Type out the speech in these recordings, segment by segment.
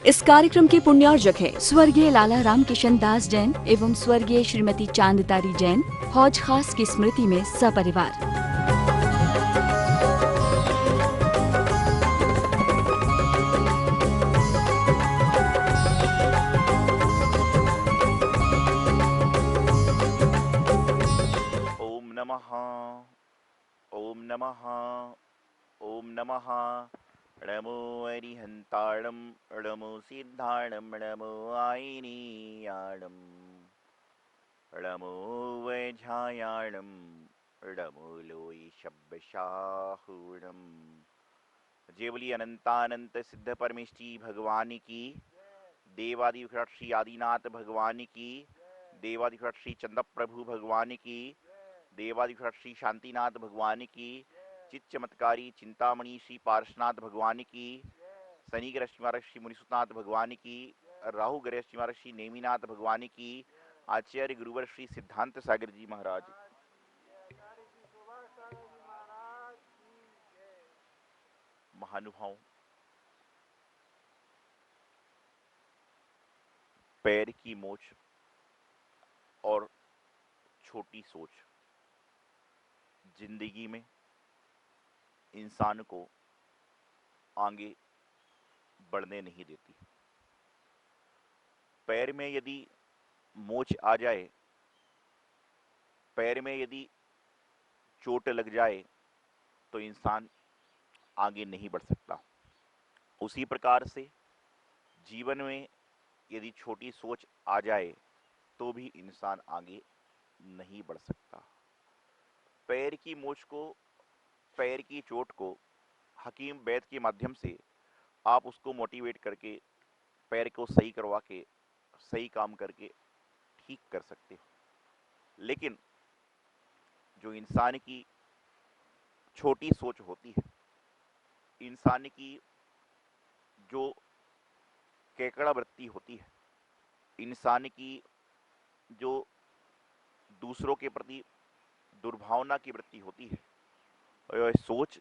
इस कार्यक्रम के पुण्यार्जक है स्वर्गीय लाला राम किशन दास जैन एवं स्वर्गीय श्रीमती चांदतारी जैन, हौज खास की स्मृति में सपरिवार। ओम नमः ओम नमः ओम नमः नमो अरिहंताणं नमो सिद्धाणं नमो आयनीयाणं नमो वैझायाणं नमो लोई शब्दशाहूणं। जय बोली अनंतानंत सिद्ध परमेष्टि भगवान की, देवादिविराट श्री आदिनाथ भगवान की, देवादिविराट श्री चंद्र प्रभु भगवान की, देवादिविराट श्री शांतिनाथ भगवान की, चित चमत्कारी चिंतामणि श्री पार्शनाथ भगवान की, शनि ग्रह श्री मुनिसुतनाथ भगवान की, राहु ग्रह श्री नेमिनाथ भगवान की, आचार्य गुरुवर श्री सिद्धांत सागर जी महाराज। महानुभाव, पैर की मोच और छोटी सोच जिंदगी में इंसान को आगे बढ़ने नहीं देती। पैर में यदि मोच आ जाए, पैर में यदि चोट लग जाए तो इंसान आगे नहीं बढ़ सकता। उसी प्रकार से जीवन में यदि छोटी सोच आ जाए तो भी इंसान आगे नहीं बढ़ सकता। पैर की मोच को, पैर की चोट को हकीम वैद के माध्यम से आप उसको मोटिवेट करके पैर को सही करवा के सही काम करके ठीक कर सकते हो। लेकिन जो इंसान की छोटी सोच होती है, इंसान की जो केकड़ा वृत्ति होती है, इंसान की जो दूसरों के प्रति दुर्भावना की वृत्ति होती है, और यह सोच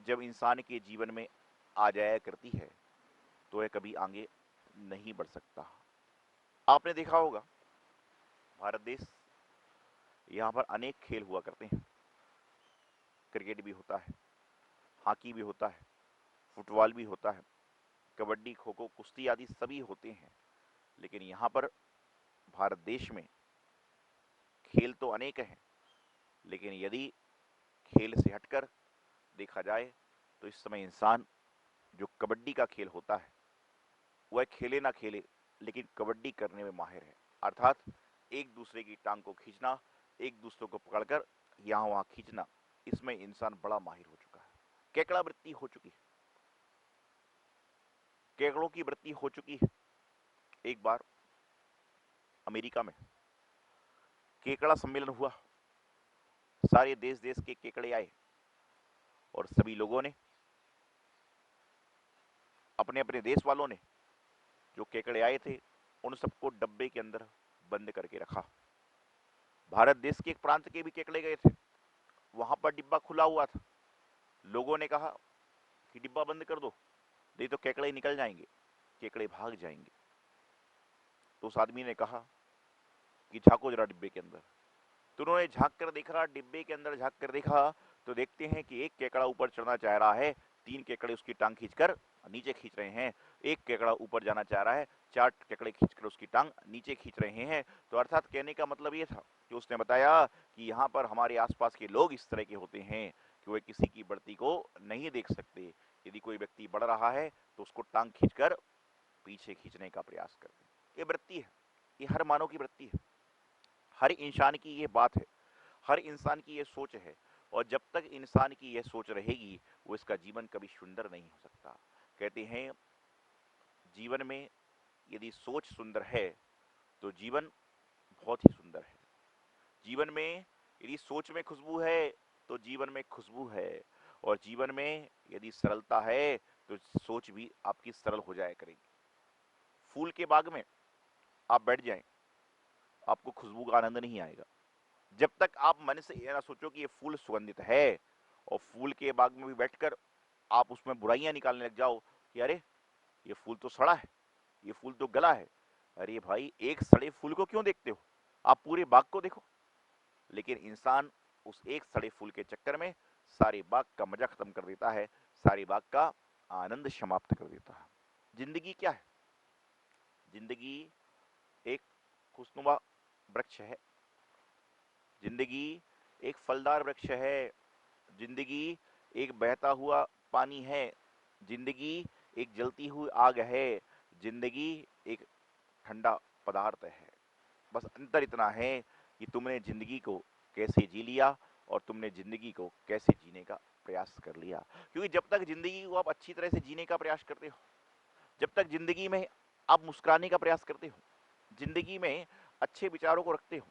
जब इंसान के जीवन में आ जाया करती है तो वह कभी आगे नहीं बढ़ सकता। आपने देखा होगा भारत देश, यहाँ पर अनेक खेल हुआ करते हैं। क्रिकेट भी होता है, हॉकी भी होता है, फुटबॉल भी होता है, कबड्डी, खो खो, कुश्ती आदि सभी होते हैं। लेकिन यहाँ पर भारत देश में खेल तो अनेक हैं, लेकिन यदि खेल से हटकर देखा जाए तो इस समय इंसान जो कबड्डी का खेल होता है वह खेले ना खेले लेकिन कबड्डी करने में माहिर है। अर्थात एक दूसरे की टांग को खींचना, एक दूसरे को पकड़कर यहाँ वहाँ खींचना, इसमें इंसान बड़ा माहिर हो चुका है। केकड़ा वृत्ति हो चुकी है, केकड़ों की वृत्ति हो चुकी है। एक बार अमेरिका में केकड़ा सम्मेलन हुआ, सारे देश देश के केकड़े आए और सभी लोगों ने, अपने अपने देश वालों ने जो केकड़े आए थे उन सबको डब्बे के अंदर बंद करके रखा। भारत देश के एक प्रांत के भी केकड़े गए थे, वहां पर डिब्बा खुला हुआ था। लोगों ने कहा कि डिब्बा बंद कर दो, नहीं तो केकड़े निकल जाएंगे, केकड़े भाग जाएंगे। तो उस आदमी ने कहा कि झांको जरा डिब्बे के अंदर। तो उन्होंने झांक कर देखा, डिब्बे के अंदर झांक कर देखा तो देखते हैं कि एक केकड़ा ऊपर चढ़ना चाह रहा है, 3 केकड़े उसकी टांग खींचकर नीचे खींच रहे हैं। एक केकड़ा ऊपर जाना चाह रहा है, 4 केकड़े खींचकर उसकी टांग नीचे खींच रहे हैं। तो अर्थात कहने का मतलब ये था कि उसने बताया कि यहाँ पर हमारे आसपास के लोग इस तरह के होते हैं कि वे किसी की बढ़ती को नहीं देख सकते। यदि कोई व्यक्ति बढ़ रहा है तो उसको टांग खींचकर पीछे खींचने का प्रयास करते हैं। ये वृत्ति है, ये हर मानव की वृत्ति है, हर इंसान की ये बात है, हर इंसान की ये सोच है। और जब तक इंसान की यह सोच रहेगी वो इसका जीवन कभी सुंदर नहीं हो सकता। कहते हैं जीवन में यदि सोच सुंदर है तो जीवन बहुत ही सुंदर है। जीवन में यदि सोच में खुशबू है तो जीवन में खुशबू है, और जीवन में यदि सरलता है तो सोच भी आपकी सरल हो जाया करेगी। फूल के बाग में आप बैठ जाएं, आपको खुशबू का आनंद नहीं आएगा जब तक आप मन से यह ना सोचो कि ये फूल सुगंधित है। और फूल के बाग में भी बैठकर आप उसमें बुराइयां निकालने लग जाओ कि अरे ये फूल तो सड़ा है, ये फूल तो गला है। अरे भाई, एक सड़े फूल को क्यों देखते हो, आप पूरे बाग को देखो। लेकिन इंसान उस एक सड़े फूल के चक्कर में सारे बाग का मजा खत्म कर देता है, सारे बाग का आनंद समाप्त कर देता है। जिंदगी क्या है? जिंदगी एक खुशनुमा वृक्ष है, जिंदगी एक फलदार वृक्ष है, जिंदगी एक बहता हुआ पानी है, जिंदगी एक जलती हुई आग है, जिंदगी एक ठंडा पदार्थ है। बस अंतर इतना है कि तुमने जिंदगी को कैसे जी लिया और तुमने जिंदगी को कैसे जीने का प्रयास कर लिया। क्योंकि जब तक जिंदगी को आप अच्छी तरह से जीने का प्रयास करते हो, जब तक जिंदगी में आप मुस्कुराने का प्रयास करते हो, जिंदगी में अच्छे विचारों को रखते हो,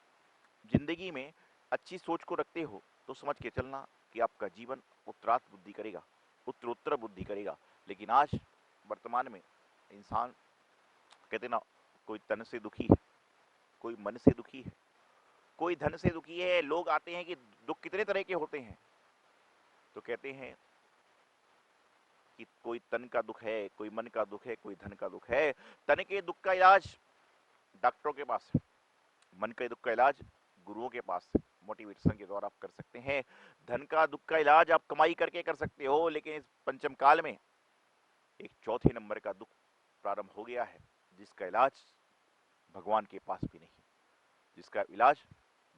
जिंदगी में अच्छी सोच को रखते हो, तो समझ के चलना कि आपका जीवन उत्तरात बुद्धि करेगा, उत्तरोत्तर बुद्धि करेगा। लेकिन आज वर्तमान में इंसान कहते ना, कोई तन से दुखी है, कोई मन से दुखी है, कोई धन से दुखी है। लोग आते हैं कि दुख कितने तरह के होते हैं, तो कहते हैं कि कोई तन का दुख है, कोई मन का दुख है, कोई धन का दुख है। तन के दुख का इलाज डॉक्टरों के पास है, मन के दुख का इलाज गुरुओं के पास है, मोटिवेशन के द्वारा आप कर सकते हैं। धन का दुख का इलाज आप कमाई करके कर सकते हो, लेकिन इस पंचम काल में एक चौथे नंबर का दुख प्रारंभ हो गया है, जिसका इलाज भगवान के पास भी नहीं, जिसका इलाज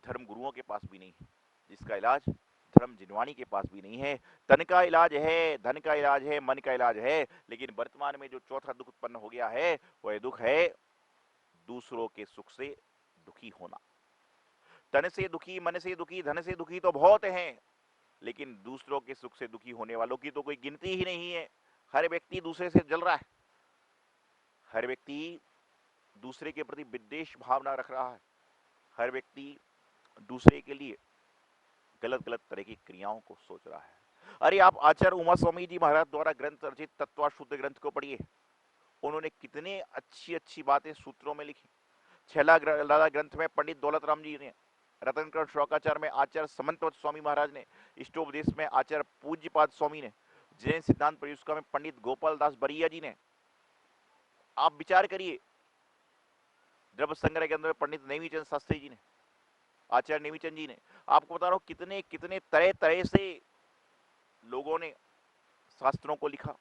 धर्म गुरुओं के पास भी नहीं है, जिसका इलाज धर्म जिनवानी के पास भी नहीं है। तन का इलाज है, धन का इलाज है, मन का इलाज है, लेकिन वर्तमान में जो चौथा दुख उत्पन्न हो गया है वह दुख है दूसरों के सुख से दुखी होना। तन से दुखी, मन से दुखी, धन से दुखी तो बहुत हैं, लेकिन दूसरों के सुख से दुखी होने वालों की तो कोई गिनती ही नहीं है। हर व्यक्ति दूसरे से जल रहा है, हर व्यक्ति दूसरे के प्रति विद्वेष भावना रख रहा है, हर व्यक्ति दूसरे के लिए गलत गलत तरह की क्रियाओं को सोच रहा है। अरे आप आचार्य उमा स्वामी जी महाराज द्वारा ग्रंथ रचित तत्वाशुद्ध ग्रंथ को पढ़िए, उन्होंने कितने अच्छी अच्छी बातें सूत्रों में लिखी। छेला लाला ग्रंथ में पंडित दौलत राम जी ने, रतनकरण श्लोकाचार में आचार्य समंतवत स्वामी महाराज ने, इष्टोपदेश में आचार्य पूज्यपाद स्वामी ने, जैन सिद्धांत प्रयुष्का में पंडित गोपाल दास बरिया जी ने। आप विचार करिए, द्रव्य संग्रह के अंदर पंडित नेमीचंद शास्त्री जी ने, आचार्य नेमीचंद जी ने। आपको बता रहा हूं कितने कितने तरह तरह से लोगों ने शास्त्रों को लिखा।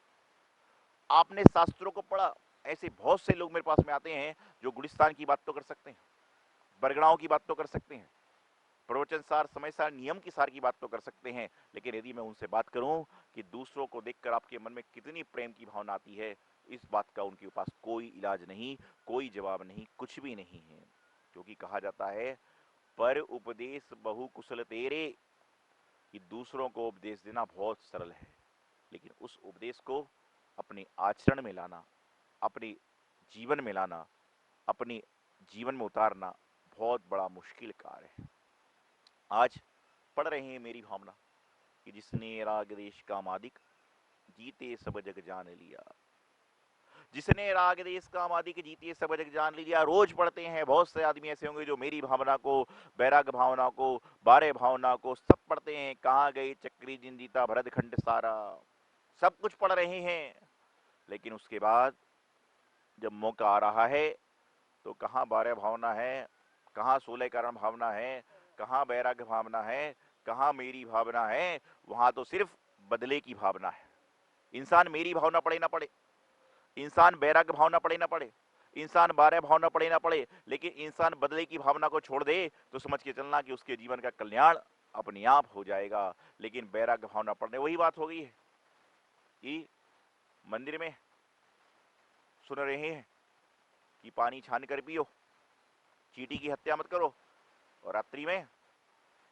आपने शास्त्रों को पढ़ा, ऐसे बहुत से लोग मेरे पास में आते हैं जो गुलिस्तान की बात तो कर सकते हैं, बरगड़ाओं की बात तो कर सकते हैं, प्रवचन सार, समय सार, नियम की सार की बात तो कर सकते हैं, लेकिन यदि मैं उनसे बात करूं कि दूसरों को देखकर आपके मन में कितनी प्रेम की भावना आती है, इस बात का उनके पास कोई इलाज नहीं, कोई जवाब नहीं, कुछ भी नहीं है। क्योंकि कहा जाता है पर उपदेश बहु कुशल तेरे, कि दूसरों को उपदेश देना बहुत सरल है, लेकिन उस उपदेश को अपने आचरण में लाना, अपने जीवन में लाना, अपने जीवन में उतारना बहुत बड़ा मुश्किल कार्य है। आज पढ़ रहे हैं मेरी भावना कि जिसने राग देश का मादिक, जीते सब जग जान लिया। जिसने राग देश का मादिक, जीते सब जग जान लिया। रोज पढ़ते हैं, बहुत से आदमी ऐसे होंगे जो मेरी भावना को, बैराग भावना को, बारे भावना को सब पढ़ते हैं। कहाँ गई चक्री जिन जीता भरत खंड सारा, सब कुछ पढ़ रहे हैं, लेकिन उसके बाद जब मौका आ रहा है तो कहाँ बारह भावना है, कहाँ 16 कारण भावना है, कहाँ बैराग्य भावना है, कहाँ मेरी भावना है। वहां तो सिर्फ बदले की भावना है। इंसान मेरी भावना पढ़े ना पढ़े, इंसान बैराग्य भावना पढ़े ना पढ़े, इंसान बारह भावना पढ़े ना पढ़े, लेकिन इंसान बदले की भावना को छोड़ दे तो समझ के चलना कि उसके जीवन का कल्याण अपने आप हो जाएगा। लेकिन बैराग्य भावना पढ़ने, वही बात हो गई है कि मंदिर में सुन रहे हैं कि पानी छान कर पियो, चींटी की हत्या मत करो, और रात्रि में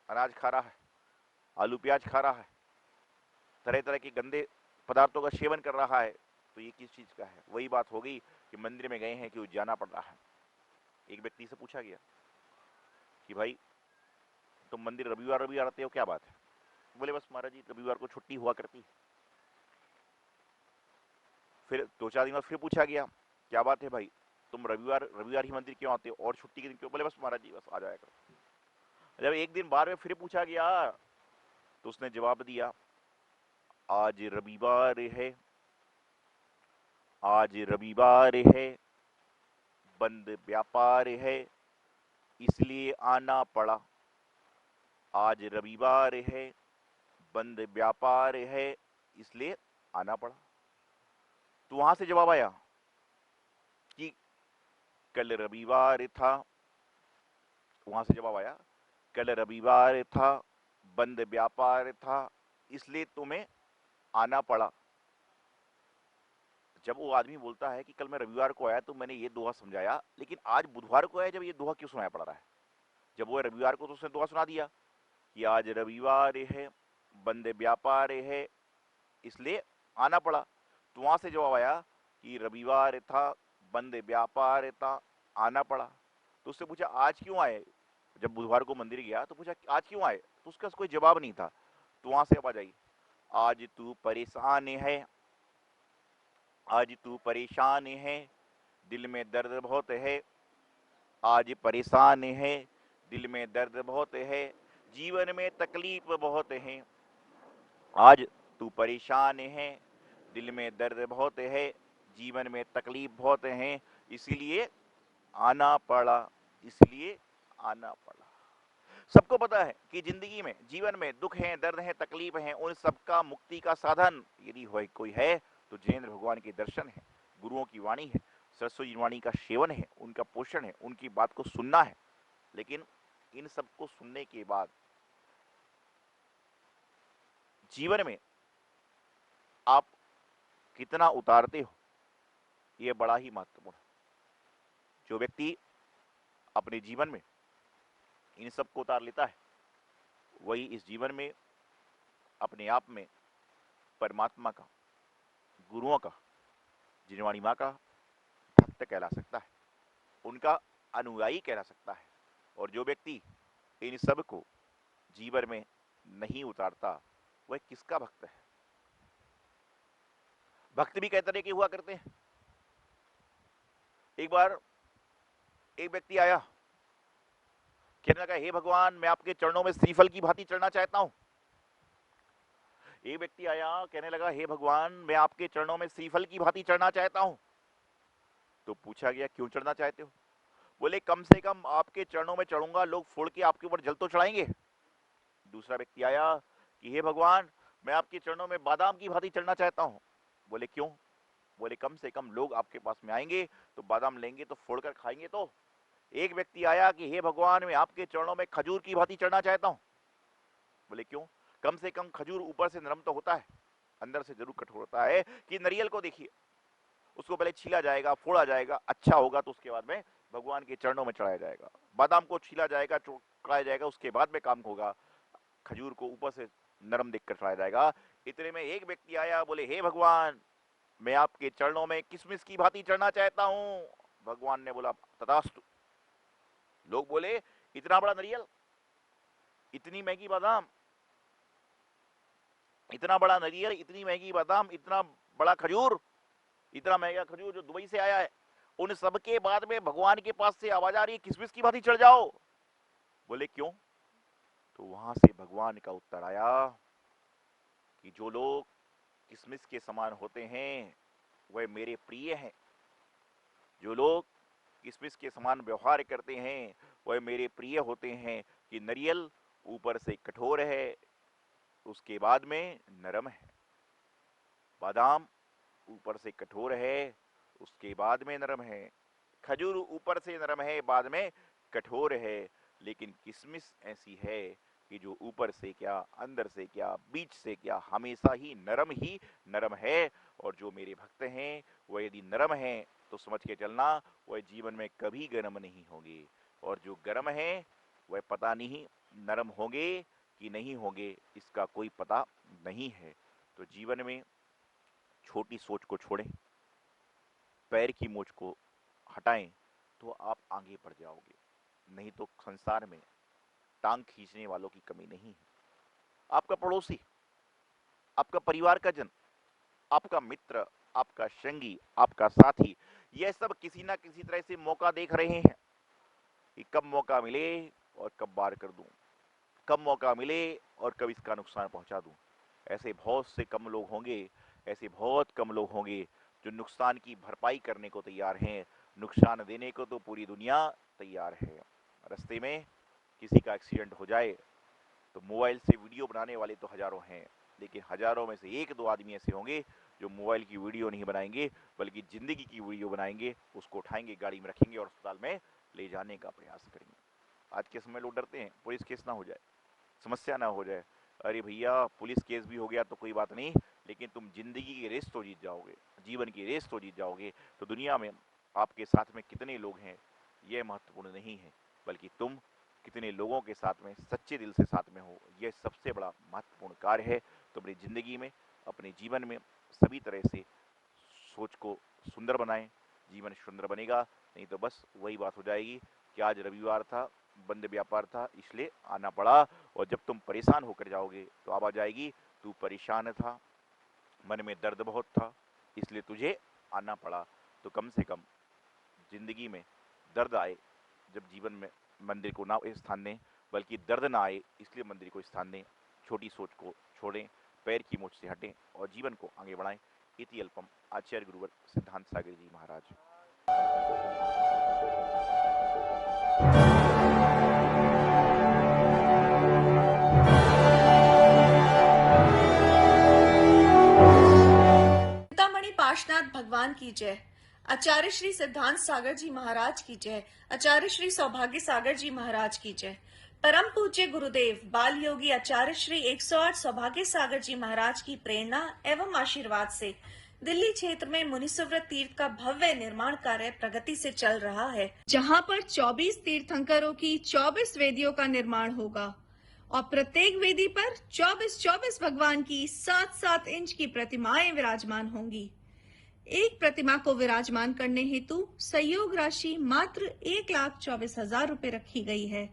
अनाज खा रहा है, आलू प्याज खा रहा है, तरह तरह के गंदे पदार्थों का सेवन कर रहा है, तो ये किस चीज का है? वही बात हो गई कि मंदिर में गए हैं कि जाना पड़ रहा है। एक व्यक्ति से पूछा गया कि भाई तुम मंदिर रविवार रविवार आते हो, क्या बात है? बोले बस महाराज जी रविवार को छुट्टी हुआ करती। फिर 2-4 दिन बाद फिर पूछा गया, क्या बात है भाई तुम रविवार रविवार ही मंदिर क्यों आते हो और छुट्टी के दिन क्यों? बोले बस महाराज जी बस आ जाया करो। जब एक दिन बाद में फिर पूछा गया तो उसने जवाब दिया, आज रविवार है, आज रविवार है, बंद व्यापार है, इसलिए आना पड़ा। आज रविवार है, बंद व्यापार है, इसलिए आना पड़ा। तो वहां से जवाब आया कि कल रविवार था। वहां से जवाब आया कल रविवार था, बंद व्यापार था, इसलिए तुम्हें आना पड़ा। जब वो आदमी बोलता है कि कल मैं रविवार को आया तो मैंने ये दोहा समझाया, लेकिन आज बुधवार को आया जब ये दोहा क्यों सुनाया पड़ रहा है? जब वो रविवार को तो उसने दोहा सुना दिया कि आज रविवार है, बंद व्यापार है, इसलिए आना पड़ा। तो वहां से जवाब आया कि रविवार था, बंद व्यापार था, आना पड़ा। तो उससे पूछा आज क्यों आए? जब बुधवार को मंदिर गया तो पूछा आज क्यों आए, तो उसका कोई जवाब नहीं था। तो वहां से आवाज आई, आज तू परेशान है, आज तू परेशान है, दिल में दर्द बहुत है। आज परेशान है, दिल में दर्द बहुत है, जीवन में तकलीफ बहुत है। आज तू परेशान है, दिल में दर्द बहुत है, जीवन में तकलीफ बहुत है, इसीलिए आना पड़ा, इसलिए आना पड़ा। सबको पता है कि जिंदगी में, जीवन में दुख है, दर्द है, तकलीफ है, उन सबका मुक्ति का साधन यदि कोई है तो जिनेंद्र भगवान के दर्शन है, गुरुओं की वाणी है, सरस्वती वाणी का सेवन है, उनका पोषण है, उनकी बात को सुनना है। लेकिन इन सबको सुनने के बाद जीवन में आप कितना उतारते हो, यह बड़ा ही महत्वपूर्ण है। जो व्यक्ति अपने जीवन में इन सबको उतार लेता है वही इस जीवन में अपने आप में परमात्मा का, गुरुओं का, जिनवाणी माँ का भक्त कहला सकता है, उनका अनुयायी कहला सकता है। और जो व्यक्ति इन सब को जीवन में नहीं उतारता वह किसका भक्त है? भक्त भी कई तरह के हुआ करते हैं। एक बार एक व्यक्ति आया, कहने लगा हे भगवान मैं आपके चरणों में श्रीफल की भांति चढ़ना चाहता हूं। एक व्यक्ति आया, कहने लगा हे भगवान मैं आपके चरणों में श्रीफल की भांति चढ़ना चाहता हूं। तो पूछा गया क्यों चढ़ना चाहते हो? बोले कम से कम आपके चरणों में चढ़ूंगा, लोग फोड़ के आपके ऊपर जल तो चढ़ाएंगे। दूसरा व्यक्ति आया कि हे भगवान मैं आपके चरणों में बादाम की भांति चढ़ना चाहता हूं। बोले क्यों? बोले कम से कम लोग आपके पास में आएंगे तो बादाम लेंगे तो फोड़कर खाएंगे तो। एक व्यक्ति आया कि हे भगवान मैं आपके चरणों में खजूर की भांति चढ़ना चाहता हूं। बोले क्यों? कम से कम खजूर ऊपर से नरम तो होता है, अंदर से जरूर कठोर होता है। कि नारियल को देखिए, उसको पहले छीला जाएगा, फोड़ा जाएगा, अच्छा होगा तो उसके बाद में भगवान के चरणों में चढ़ाया जाएगा। बादाम को छीला जाएगा, चढ़ाया जाएगा, उसके बाद में काम होगा। खजूर को ऊपर से नरम देखकर चढ़ाया जाएगा। इतने में एक व्यक्ति आया, बोले हे भगवान मैं आपके चरणों में किसमिस की भांति चढ़ना चाहता हूं। भगवान ने बोला तथास्तु। लोग बोले इतना बड़ा नारियल, इतनी महंगी बादाम, इतना बड़ा नारियल, इतनी महंगी बादाम, इतना बड़ा खजूर, इतना महंगा खजूर जो दुबई से आया है, उन सब के बाद में भगवान के पास से आवाज आ रही है किसमिस की भांति चढ़ जाओ। बोले क्यों? तो वहां से भगवान का उत्तर आया कि जो लोग किसमिस के समान होते हैं वह मेरे प्रिय हैं। जो लोग किसमिस के समान व्यवहार करते हैं वह मेरे प्रिय होते हैं। कि नारियल ऊपर से कठोर है, उसके बाद में नरम है। बादाम ऊपर से कठोर है, उसके बाद में नरम है। खजूर ऊपर से नरम है, बाद में कठोर है। लेकिन किसमिस ऐसी है कि जो ऊपर से क्या, अंदर से क्या, बीच से क्या, हमेशा ही नरम है। और जो मेरे भक्त हैं वह यदि नरम है तो समझ के चलना वह जीवन में कभी गर्म नहीं होंगे। और जो गर्म है वह पता नहीं नरम होंगे कि नहीं होंगे, इसका कोई पता नहीं है। तो जीवन में छोटी सोच को छोड़ें, पैर की मोच को हटाएं तो आप आगे बढ़ जाओगे। नहीं तो संसार में टांग खींचने वालों की कमी नहीं है। आपका पड़ोसी, आपका परिवार का जन, आपका मित्र, आपका संगी, आपका साथी, यह सब किसी ना किसी तरह से मौका देख रहे हैं कि कब मौका मिले और कब वार कर दूं, कब मौका मिले और कब इसका नुकसान पहुंचा दूं। ऐसे बहुत से कम लोग होंगे, ऐसे बहुत कम लोग होंगे जो नुकसान की भरपाई करने को तैयार हैं, नुकसान देने को तो पूरी दुनिया तैयार है। रास्ते में किसी का एक्सीडेंट हो जाए तो मोबाइल से वीडियो बनाने वाले तो हजारों हैं, लेकिन हजारों में से एक दो आदमी ऐसे होंगे जो मोबाइल की वीडियो नहीं बनाएंगे बल्कि ज़िंदगी की वीडियो बनाएंगे, उसको उठाएंगे, गाड़ी में रखेंगे और अस्पताल में ले जाने का प्रयास करेंगे। आज के समय लोग डरते हैं पुलिस केस ना हो जाए, समस्या ना हो जाए। अरे भैया, पुलिस केस भी हो गया तो कोई बात नहीं, लेकिन तुम जिंदगी की रेस तो जीत जाओगे, जीवन की रेस तो जीत जाओगे। तो दुनिया में आपके साथ में कितने लोग हैं यह महत्वपूर्ण नहीं है, बल्कि तुम कितने लोगों के साथ में सच्चे दिल से साथ में हो, यह सबसे बड़ा महत्वपूर्ण कार्य है। तो अपनी ज़िंदगी में, अपने जीवन में सभी तरह से सोच को सुंदर बनाएं, जीवन सुंदर बनेगा। नहीं तो बस वही बात हो जाएगी कि आज रविवार था, बंद व्यापार था, इसलिए आना पड़ा। और जब तुम परेशान होकर जाओगे तो आवाज़ आएगी, तू परेशान था, मन में दर्द बहुत था, इसलिए तुझे आना पड़ा। तो कम से कम जिंदगी में दर्द आए जब जीवन में मंदिर को ना स्थान दें, बल्कि दर्द ना आए इसलिए मंदिर को स्थान दें। छोटी सोच को छोड़ें, पैर की मोच से हटें और जीवन को आगे बढ़ाएं। इति अल्पम। आचार्य गुरुवर सिद्धांत सागर जी महाराज। चिंतामणि पार्श्वनाथ भगवान की जय। आचार्य श्री सिद्धांत सागर जी महाराज की जय। आचार्य श्री सौभाग्य सागर जी महाराज की जय। परम पूज्य गुरुदेव बाल योगी आचार्य श्री 108 सौभाग्य सागर जी महाराज की प्रेरणा एवं आशीर्वाद से दिल्ली क्षेत्र में मुनिसुव्रत तीर्थ का भव्य निर्माण कार्य प्रगति से चल रहा है, जहां पर 24 तीर्थंकरों की 24 वेदियों का निर्माण होगा और प्रत्येक वेदी पर 24 भगवान की 7-7 इंच की प्रतिमाएं विराजमान होंगी। एक प्रतिमा को विराजमान करने हेतु सहयोग राशि मात्र 1,24,000 रुपए रखी गई है।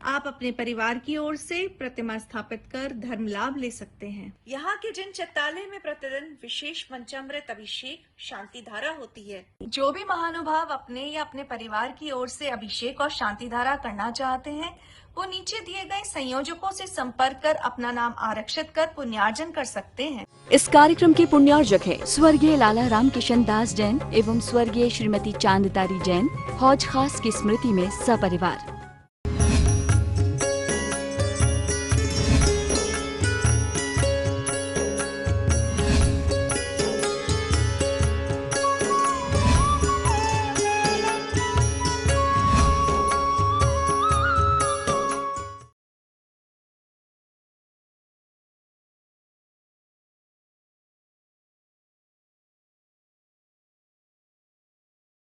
आप अपने परिवार की ओर से प्रतिमा स्थापित कर धर्म लाभ ले सकते हैं। यहाँ के जिन चित्तालय में प्रतिदिन विशेष पंचामृत अभिषेक शांति धारा होती है। जो भी महानुभाव अपने या अपने परिवार की ओर से अभिषेक और शांति धारा करना चाहते हैं, वो नीचे दिए गए संयोजकों से संपर्क कर अपना नाम आरक्षित कर पुण्यार्जन कर सकते हैं। इस कार्यक्रम के पुण्यार्जक है स्वर्गीय लाला राम किशन दास जैन एवं स्वर्गीय श्रीमती चांदतारी जैन, हौज खास की स्मृति में सपरिवार।